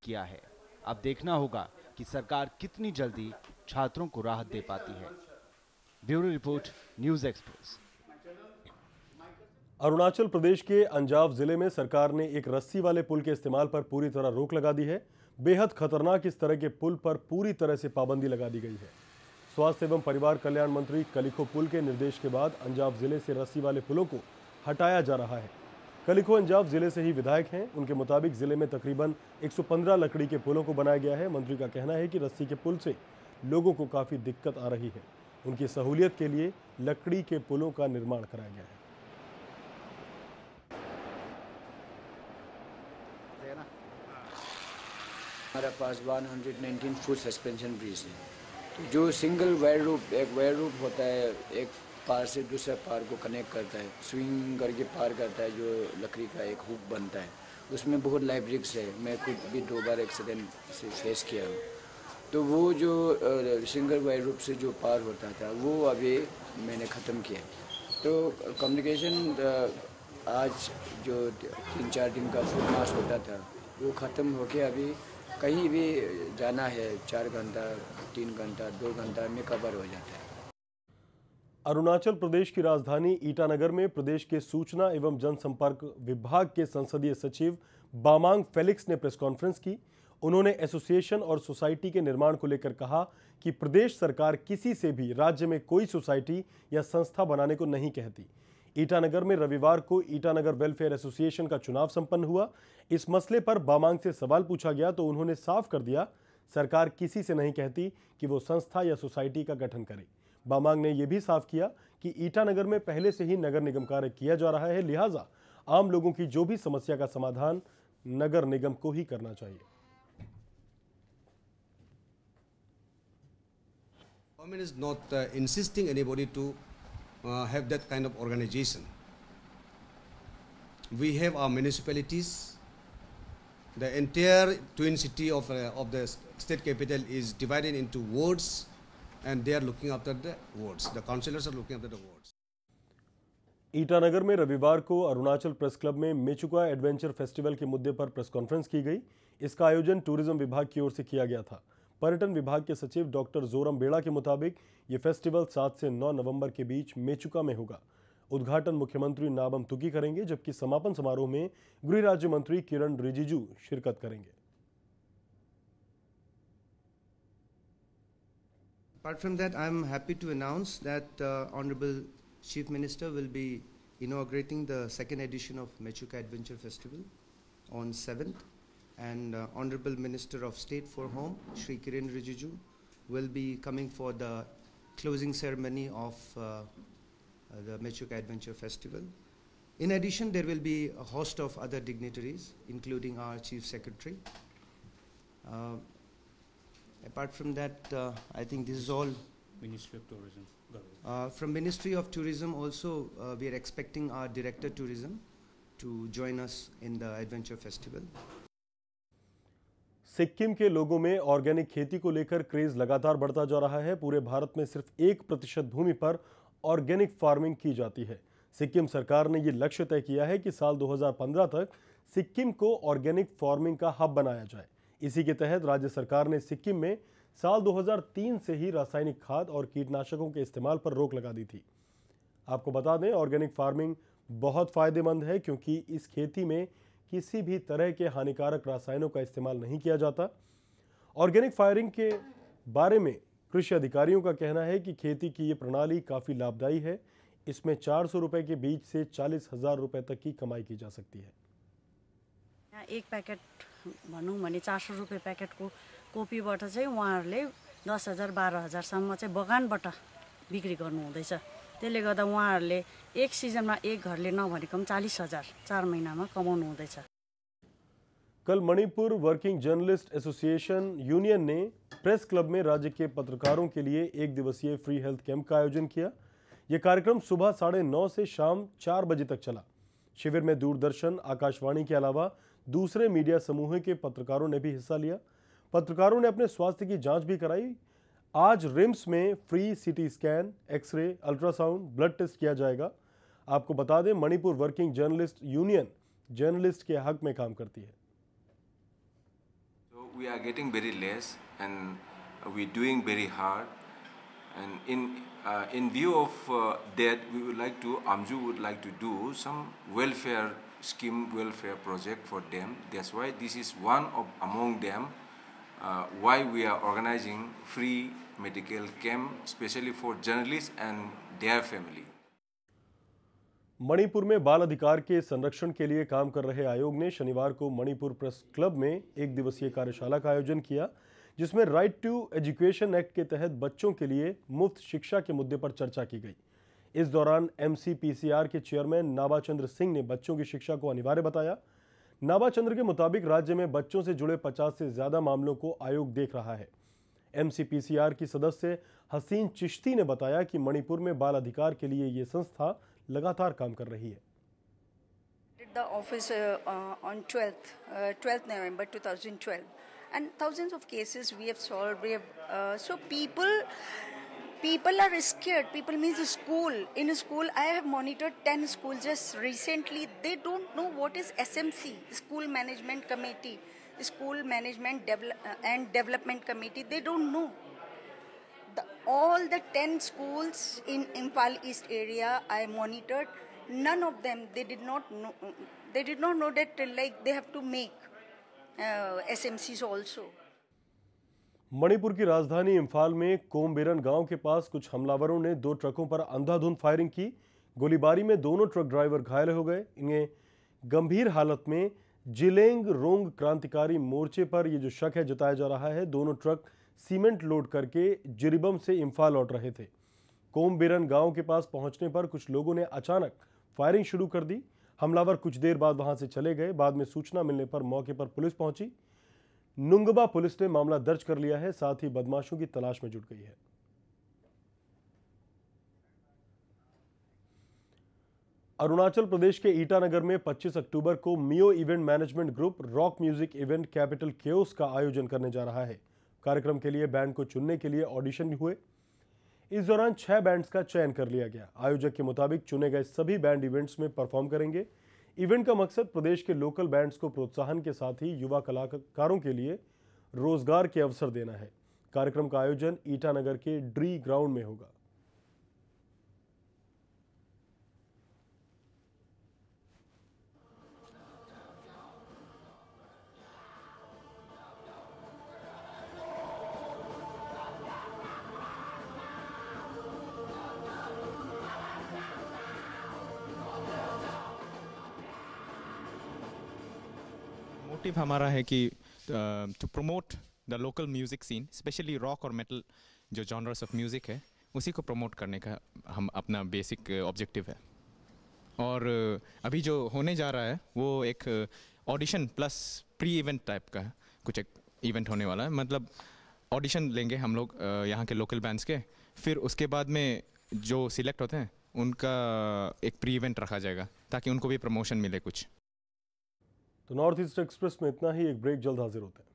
किया है। अब देखना होगा कि सरकार कितनी जल्दी छात्रों को राहत दे पाती है। Bureau report, news express. Arunachal Pradesh के अंजाव जिले में सरकार ने एक रस्सी वाले पुल के इस्तेमाल पर पूरी तरह रोक लगा दी है। बेहद खतरनाक इस तरह के पुल पर पूरी तरह से पाबंदी लगा दी गई है। स्वास्थ्य एवं परिवार कल्याण मंत्री कलिखो पुल के निर्देश के बाद अंजाव जिले से रस्सी वाले पुलों को हटाया जा रहा है। कलिखो अंजाव जिले से ही विधायक हैं। उनके मुताबिक जिले में तकरीबन 115 लकड़ी के पुलों को बनाया गया है। मंत्री का कहना है कि रस्सी के पुल से लोगों को काफ़ी दिक्कत आ रही है। उनकी सहूलियत के लिए लकड़ी के पुलों का निर्माण कराया गया है। हमारे पास 119 फुट सस्पेंशन ब्रिज है, तो जो सिंगल वायर रूप, एक वायर रूप होता है, एक पार से दूसरे पार को कनेक्ट करता है, स्विंग करके पार करता है, जो लकड़ी का एक हुक बनता है। उसमें बहुत लाइफ रिस्क है। मैं खुद भी 2 बार एक्सीडेंट से फेस किया हूँ। तो वो जो सिंगल वायर रूप से जो पार होता था, वो अभी मैंने ख़त्म किया। तो कम्युनिकेशन आज जो 3-4 दिन का फुल मास होता था, वो ख़त्म होके अभी कहीं भी जाना है 4 घंटा, 3 घंटा, 2 घंटा में कवर हो जाता है। अरुणाचल प्रदेश की राजधानी ईटानगर में प्रदेश के सूचना एवं जनसंपर्क विभाग के संसदीय सचिव बामांग फेलिक्स ने प्रेस कॉन्फ्रेंस की। उन्होंने एसोसिएशन और सोसाइटी के निर्माण को लेकर कहा कि प्रदेश सरकार किसी से भी राज्य में कोई सोसाइटी या संस्था बनाने को नहीं कहती। ईटानगर में रविवार को ईटानगर वेलफेयर एसोसिएशन का चुनाव संपन्न हुआ। इस मसले पर बामांग से सवाल पूछा गया तो उन्होंने साफ कर दिया, सरकार किसी से नहीं कहती कि वो संस्था या सोसाइटी का गठन करे। बामांग ने यह भी साफ किया कि ईटानगर में पहले से ही नगर निगम कार्य किया जा रहा है, लिहाजा आम लोगों की जो भी समस्या का समाधान नगर निगम को ही करना चाहिए। Government is not insisting anybody to have that kind of organization. We have our municipalities. The entire twin city of the state capital is divided into wards, and they are looking after the wards. The councillors are looking after the wards. Itanagar में रविवार को Arunachal press club में Mechuka adventure festival के मुद्दे पर press conference की गई। इसका आयोजन टूरिज्म विभाग की ओर से किया गया था। पर्यटन विभाग के सचिव डॉक्टर जोरम बेड़ा के मुताबिक ये फेस्टिवल 7 से 9 नवंबर के बीच मेचुका में होगा। उद्घाटन मुख्यमंत्री नाबम तुकी करेंगे, जबकि समापन समारोह में गृह राज्य मंत्री किरण रिजिजू शिरकत करेंगे। Apart from that, I am happy to announce that Honorable Chief Minister will be inaugurating the second edition of Mechuka Adventure Festival on 7th, and Honorable Minister of State for Home, Shri Kiren Rijiju, will be coming for the closing ceremony of the Mechuka Adventure Festival. In addition, there will be a host of other dignitaries, including our Chief Secretary. Apart from that, I think this is all. Ministry of Tourism. From Ministry of Tourism also, we are expecting our Director Tourism to join us in the Adventure Festival. Sikkim के लोगों में organic खेती को लेकर craze लगातार बढ़ता जा रहा है। पूरे भारत में सिर्फ 1% भूमि पर ऑर्गेनिक फार्मिंग की जाती है। सिक्किम सरकार ने यह लक्ष्य तय किया है कि साल 2015 तक सिक्किम को ऑर्गेनिक फार्मिंग का हब बनाया जाए। इसी के तहत राज्य सरकार ने सिक्किम में साल 2003 से ही रासायनिक खाद और कीटनाशकों के इस्तेमाल पर रोक लगा दी थी। आपको बता दें, ऑर्गेनिक फार्मिंग बहुत फायदेमंद है क्योंकि इस खेती में किसी भी तरह के हानिकारक रसायनों का इस्तेमाल नहीं किया जाता। ऑर्गेनिक फार्मिंग के बारे में कृषि अधिकारियों का कहना है कि खेती की ये प्रणाली काफ़ी लाभदायी है। इसमें 400 रुपए के बीज से 40,000 रुपए तक की कमाई की जा सकती है। एक पैकेट भनौँ भने 400 रुपये प्याकेटको कोपीबाट चाहिँ उहाँहरूले 10,000 12,000सम्म चाहिँ बगानबाट बिक्री गर्नुहुँदैछ। त्यसले गर्दा उहाँहरूले एक सिजनमा एक घरले नभनेको पनि 40,000 4 महिनामा कमाउनु हुँदैछ। कल Manipur working journalist association union ने प्रेस क्लब में राज्य के पत्रकारों के लिए 1 दिवसीय फ्री हेल्थ कैंप का आयोजन किया। यह कार्यक्रम सुबह 9:30 से शाम 4 बजे तक चला। शिविर में दूरदर्शन, आकाशवाणी के अलावा दूसरे मीडिया समूह के पत्रकारों ने भी हिस्सा लिया। पत्रकारों ने अपने स्वास्थ्य की जांच भी कराई। आज रिम्स में free CT scan, x-ray, ultrasound, blood test किया जाएगा। आपको बता दें, Manipur working journalist union journalist के हक में काम करती है। तो we are getting very less, and we're doing very hard. And in view of that, we would like to, AMJU would like to do some welfare scheme, welfare project for them. That's why this is one of among them. Why we are organizing free medical camp, especially for journalists and their family. Manipur में बाल अधिकार के संरक्षण के लिए काम कर रहे आयोग ने शनिवार को मणिपुर प्रेस क्लब में एक दिवसीय कार्यशाला का आयोजन किया, जिसमें राइट टू एजुकेशन एक्ट के तहत बच्चों के लिए मुफ्त शिक्षा के मुद्दे पर चर्चा की गई। इस दौरान MCPCR के चेयरमैन नाबाचंद्र सिंह ने बच्चों की शिक्षा को अनिवार्य बताया। नाबाचंद्र के मुताबिक राज्य में बच्चों से जुड़े 50 से ज्यादा मामलों को आयोग देख रहा है। MCPCR की सदस्य हसीन चिश्ती ने बताया कि मणिपुर में बाल अधिकार के लिए ये संस्था लगातार काम कर रही है। The office on 12th November 2012, and thousands of cases we have solved. We have so people are scared. People means school. In a school, I have monitored 10 schools just recently. They don't know what is SMC, School Management Committee, School Management and Development Committee. They don't know. All the 10 schools in Imphal East area I monitored. None of them, they did not know that like they have to make SMCs also. Manipur की राजधानी इम्फाल में कोमबेरन गांव के पास कुछ हमलावरों ने 2 ट्रकों पर अंधाधुंध फायरिंग की। गोलीबारी में दोनों ट्रक ड्राइवर घायल हो गए। इन्हें गंभीर हालत में जिलेंग रोंग क्रांतिकारी मोर्चे पर ये जो शक है जताया जा रहा है, दोनों ट्रक सीमेंट लोड करके जिरीबम से इम्फाल लौट रहे थे। कोमबेरन गांव के पास पहुंचने पर कुछ लोगों ने अचानक फायरिंग शुरू कर दी। हमलावर कुछ देर बाद वहां से चले गए। बाद में सूचना मिलने पर मौके पर पुलिस पहुंची। नुंगबा पुलिस ने मामला दर्ज कर लिया है, साथ ही बदमाशों की तलाश में जुट गई है। अरुणाचल प्रदेश के ईटानगर में 25 अक्टूबर को Miyo event management group rock music event capital chaos का आयोजन करने जा रहा है। कार्यक्रम के लिए बैंड को चुनने के लिए ऑडिशन भी हुए। इस दौरान 6 बैंड्स का चयन कर लिया गया। आयोजक के मुताबिक चुने गए सभी बैंड इवेंट्स में परफॉर्म करेंगे। इवेंट का मकसद प्रदेश के लोकल बैंड्स को प्रोत्साहन के साथ ही युवा कलाकारों के लिए रोजगार के अवसर देना है। कार्यक्रम का आयोजन ईटानगर के ड्री ग्राउंड में होगा। मोटिव हमारा है कि to promote the local music scene, especially rock और मेटल जो जॉनर्स ऑफ म्यूज़िक है, उसी को प्रमोट करने का हम अपना बेसिक ऑब्जेक्टिव है। और अभी जो होने जा रहा है वो एक audition plus pre event type का कुछ एक इवेंट होने वाला है। मतलब ऑडिशन लेंगे हम लोग यहाँ के लोकल बैंड्स के, फिर उसके बाद में जो सिलेक्ट होते हैं उनका एक प्री इवेंट रखा जाएगा ताकि उनको भी प्रमोशन मिले कुछ। तो नॉर्थ ईस्ट एक्सप्रेस में इतना ही। एक ब्रेक, जल्द हाजिर होते हैं।